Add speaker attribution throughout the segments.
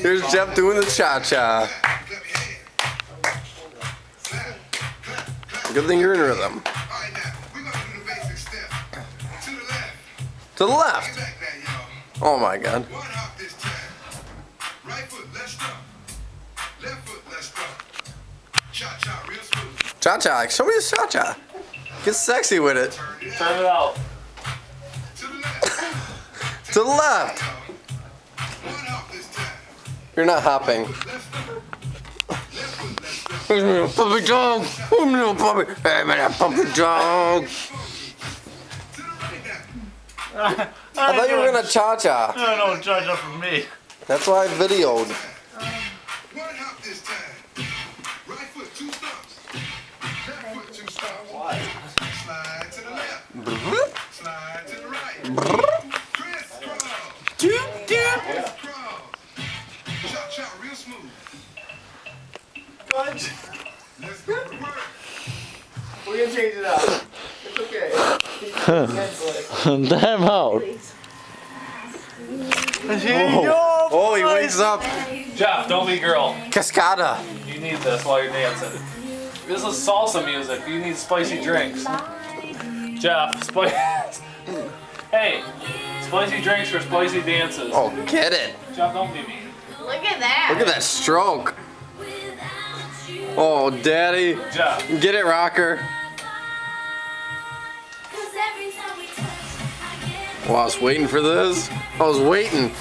Speaker 1: Here's Jeff doing the cha-cha. Good thing you're in rhythm. To the left. Oh my God. Cha-cha, show me the cha-cha. Get sexy with it.
Speaker 2: Turn it out.
Speaker 1: To the left. You're not hopping. Where's my little puppy dog? Where's my little puppy? Hey, my little puppy dog. I thought you were gonna cha-cha.
Speaker 2: No, cha-cha for me.
Speaker 1: That's why I videoed.
Speaker 3: Slide to the left. Slide to the right. Cha-cha real smooth.
Speaker 2: What?
Speaker 3: Let's go to work.
Speaker 2: We're gonna change it up. It's okay.
Speaker 4: Damn out.
Speaker 1: Oh, he wakes up.
Speaker 2: Jeff, don't be girl.
Speaker 1: Cascada.
Speaker 2: You need this while you're dancing. This is salsa music. You need spicy drinks. Jeff, hey, spicy drinks for spicy dances.
Speaker 1: Oh, get it.
Speaker 2: Jeff, don't be mean.
Speaker 5: Look at that.
Speaker 1: Look at that stroke. Oh, daddy.
Speaker 2: Jeff.
Speaker 1: Get it, rocker. Well, I was waiting for this. I was waiting.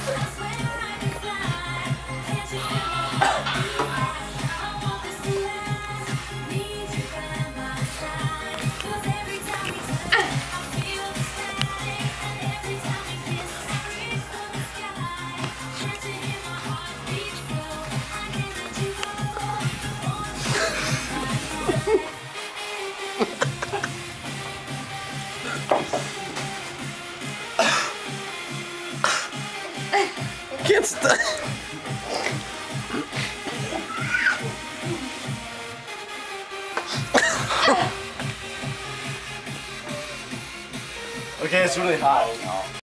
Speaker 1: Can't stop.
Speaker 2: Okay, it's really hot now.